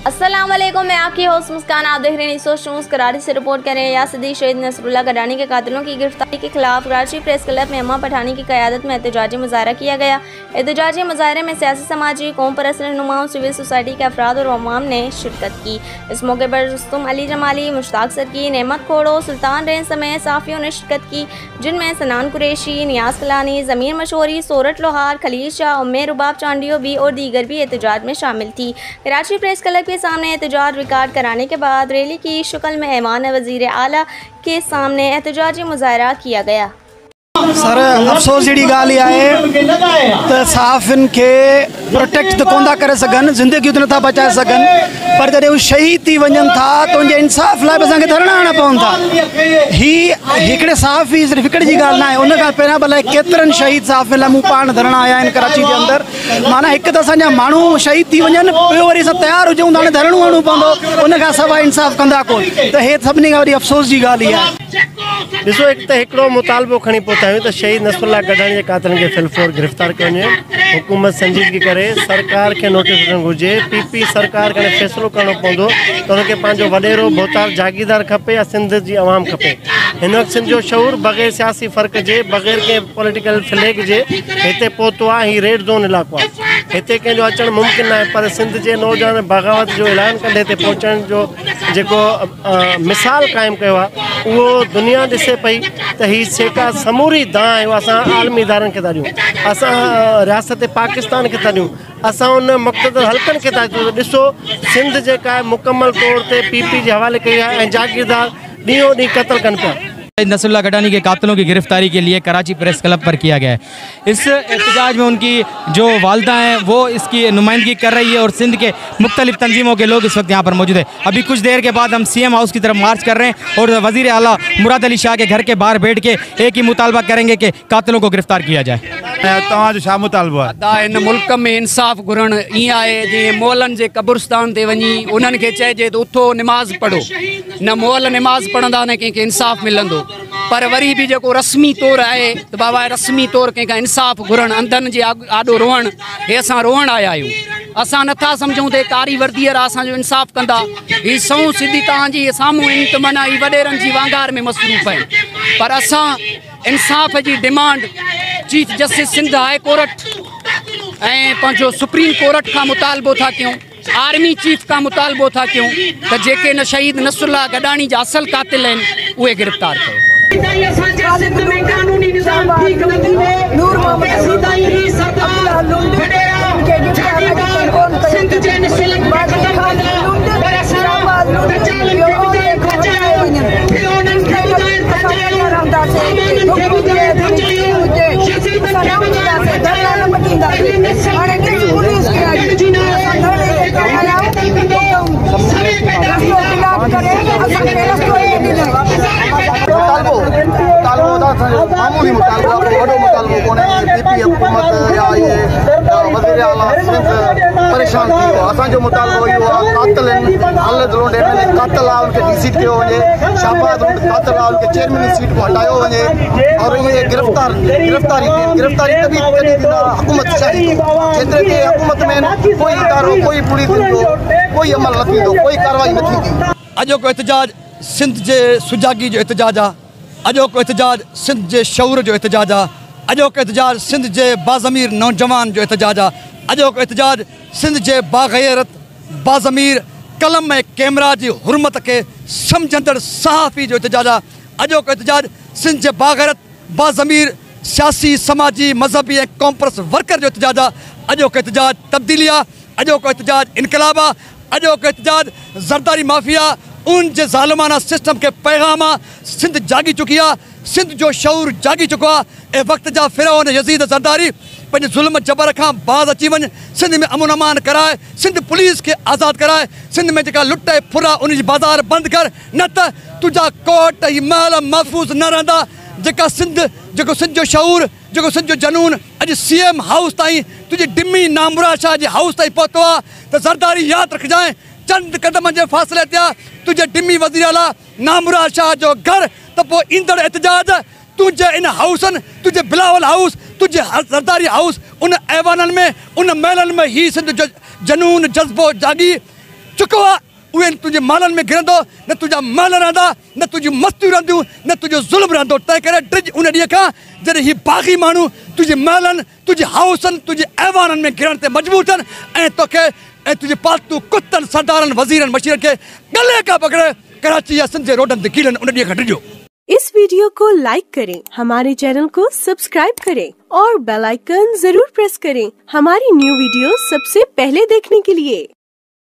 अस्सलाम वालेकुम, मैं आपकी होस्ट मुस्कान। आप देख रहे हैं न्यूज़ न्यूज़। कराची से रिपोर्ट कर रहे हैं यासिदी शहीद नसरुल्लाह गडानी के कातिलों की गिरफ्तारी के खिलाफ कराची प्रेस क्लब में अम्मा पठानी की क़यादत में एहतजाजी मुजाहरा किया गया। एहतजाजी मुजाहरे में सियासी, समाजी, कौम परस्त रहनुमाओं, सिविल सोसाइटी के अफराद और अवाम ने शिरकत की। इस मौके पर रुस्तुम अली जमाली, मुश्ताक सरकी, नेमत खोड़ो, सुल्तान रेन समेत साफ़ियों ने शिरकत की, जिनमें सनान कुरैशी, नियाज कलानी, ज़मीर मशहूरी, सोरठ लोहार, खलील शाह, उम्मे रुबाब चांडियो भी और दीगर भी एहतजाज में शामिल थी। कराची प्रेस क्लब के सामने एहतजाज रिकॉर्ड कराने के बाद रैली की शक्ल में ऐवान वज़ीर आला के सामने एहतजाजी मुजाहरा किया गया। सर अफसोस जी ॻाल्हि आहे त सहाफ़ियुनि खे प्रोटेक्ट त कोन था करे सघनि, ज़िंदगियूं त नथा बचाए सघनि, पर जॾहिं उहे शहीद थी वञनि था त उनजे इंसाफ़ लाइ बि असांखे धरणा हणणा पवनि था। हिकिड़े सहाफ़ी सिर्फ़ु हिकिड़े जी ॻाल्हि न आहे, उन खां पहिरियां भला केतिरनि शहीद सहाफ़ियुनि लाइ मूं पाण धरणा आया आहिनि कराची जे अंदरि। माना हिकु त असांजा माण्हू शहीद थी वञनि, ॿियो वरी असां तयारु हुजूं त हाणे धरणो हणणो पवंदो, उन खां सवाइ इंसाफ़ कंदा कोन, त हे सभिनी खां वॾी अफ़सोस जी ॻाल्हि इहा आहे। ॾिसो, हिकिड़ो मुतालबो खणी पहुता आहियूं त शहीद नसरुल्लाह गडानी जे कातिलनि खे फिलफोर गिरफ़्तार कयो वञे। हुकूमत संजीदगी करे सरकार खे नोटिस ॾियणु घुरिजे। पीपी सरकार खे फ़ैसिलो करणो पवंदो त हुनखे पंहिंजो वॾेरो भोतार जागीरदार खपे या सिंध जी आवाम खपे। हिन वक़्तु सिंध जो शऊर बग़ैर सियासी फ़र्क़ जे, बग़ैर कंहिं पॉलिटिकल फ्लैग जे हिते पहुतो आहे। हीउ रेड ज़ोन इलाइक़ो आहे, हिते कंहिंजो अचणु मुमकिन न आहे, पर सिंध जे नौजवान बग़ावत जो ऐलान कंदे हिते पहुचण जो जेको मिसाल क़ाइमु कयो आहे, उहो दुनिया ॾिसे पई त हीअ सेका समूरी दांह आहे। असां आलमी इदारनि खे था ॾियूं, असां रियासत पाकिस्तान खे था ॾियूं, असां उन मुक़तदर हल्कनि खे था ॾियूं। ॾिसो, सिंध जेका आहे मुकमल तौर ते पीपी जे हवाले कई आहे ऐं जागीरदार ॾींहों ॾींहुं क़त्ल कनि पिया। नसरुल्लाह गडानी के कातिलों की गिरफ्तारी के लिए कराची प्रेस क्लब पर किया गया है। इस एहतजाज में उनकी जो वालदा हैं वो इसकी नुमाइंदगी कर रही है और सिंध के मुख्तलिफ तंजीमों के लोग इस वक्त यहाँ पर मौजूद है। अभी कुछ देर के बाद हम CM हाउस की तरफ मार्च कर रहे हैं और वज़ीर आला मुराद अली शाह के घर के बाहर बैठ के एक ही मुतालबा करेंगे कि कातिलों को गिरफ्तार किया जाए। तव्हांजो छा मुतालबो आहे? इन मुल्क में इंसाफ़ घुरण ईअं आहे जीअं मोहलनि जे कब्रिस्तान ते वञी उन्हनि खे चइजे त उथो निमाज़ पढ़ो। न मोहल निमाज़ पढ़ंदा न कंहिंखे इंसाफ़ मिलंदो, पर वरी बि जेको रस्मी तौरु आहे त बाबा रस्मी तौरु कंहिंखां इंसाफ़ घुरण, अंधनि जे आॾो रोअण, हे असां रोअण आया आहियूं। असां नथा सम्झूं त कारी वर्दी वारा असांजो इंसाफ़ कंदा। हीअ सऊं सिधी तव्हांजी साम्हूं आहिनि त माना हीअ वॾेरनि जी वांगार में मसरूफ़ आहिनि, पर असां इंसाफ़ जी demand chief justice Sindh high court ऐं पंहिंजो सुप्रीम कोर्ट खां मुतालबो था कयूं, आर्मी चीफ खां मुतालबो था कयूं त जेके न शहीद नसरुल्लाह गडानी जा असल कातिल आहिनि उहे गिरफ़्तार कयो। मामूली मुतालबो वॾो मुतालबो कोन्हे। पीपी हुकूमत या वज़ीर आला सिंध परेशान थी वियो। असांजो मुतालबो इहो आहे, कातिल आहिनि, हालत रोड कातिल आहे, उनखे DC कयो वञे। शाहबाद रोड कातिल आहे, उनखे चेयरमैन सीट खां हटायो वञे और उहे गिरफ़्तारी तभी ॾींदा हुकूमत चाहे। जेतिरे के हुकूमत में कोई इदारो, कोई पुलिस जो कोई अमल न थींदो, कोई कार्रवाई न थींदी। अॼोको एहतजाज सिंध जे सुजागी जो एहतजाज आहे, अॼोको एहतजाज सिंध जे शऊर जो एहतजाज आहे, अॼोको एहतजाज सिंध जे बाज़मीर नौजवान जो एहतजाज आहे, अॼोको एहतजाज सिंध जे बाग़ैरत, बाज़मीर, कलम ऐं कैमरा जी हुरमत के सम्झंदड़ सहाफ़ी जो एहतजाज आहे, अॼोको एहतजाज सिंध जे बाग़ैरत, बाज़मीर, सियासी, समाजी, मज़हबी ऐं कॉम्परस वर्कर जो एहतजाज आहे, अॼोको एहतजाज तब्दीली आहे, अॼोको एहतजाज इनकलाब आहे, अॼोको एहतजाज ज़रदारी माफ़िया उन जे ज़ालिमाना सिस्टम के पैगाम आहे। सिंध जागी चुकी आहे, सिंध जो शऊर जागी चुको आहे ऐं वक़्त जा फ़िरौन यज़ीद ज़रदारी पंहिंजे ज़ुल्म जबर खां बाज़ अची वञ, सिंध में अमन अमान कराए, सिंध पुलिस खे आज़ादु कराए, सिंध में जेका लुट ऐं फुरा उन जी बाज़ार बंदि कर, न त तुंहिंजा कोर्ट ही महल महफ़ूज़ न रहंदा। जेको सिंध जो शऊर, जेको सिंध जो जनून अॼु CM हाउस ताईं, तुंहिंजी डिमी नामुराद शाह जे हाउस ताईं पहुतो आहे, त ज़रदारी यादि रखजांइ, चंद कदम जे फ़ासिले ते तुझे डिमी वज़ीर आला नामुराद शाह जो घर, त पोइ ईंदड़ एहतजाज तुझे इन हाउसन, तुझे बिलावल हाउस, तुझे ज़रदारी हाउस, उन ऐवाननि में, उन महलनि में ही सिंध जो जनून जज़्बो जागी। चुको आहे उहे तुंहिंजे महलनि में घिरंदो न तुंहिंजा महल रहंदा न तुंहिंजी मस्तियूं रहंदियूं न तुंहिंजो ज़ुल्म रहंदो तंहिं करे ड्रिज उन ॾींहं खां जॾहिं हीअ बाग़ी माण्हू तुंहिंजे महलनि तुंहिंजे हाउसनि तुंहिंजे ऐवाननि में घिरण ते मजबूर थियनि ऐं तोखे ऐं तुंहिंजे पालतू कुतनि सरदारनि वज़ीरनि मशीरनि खे गले खां पकड़े कराची या सिंध जे रोडनि ते कीलनि उन ॾींहं खां ड्रिजो। इस वीडियो को लाइक करें, हमारे चैनल को सब्सक्राइब करें और बेल आइकन जरूर प्रेस करें हमारी न्यू वीडियो सबसे पहले देखने के लिए।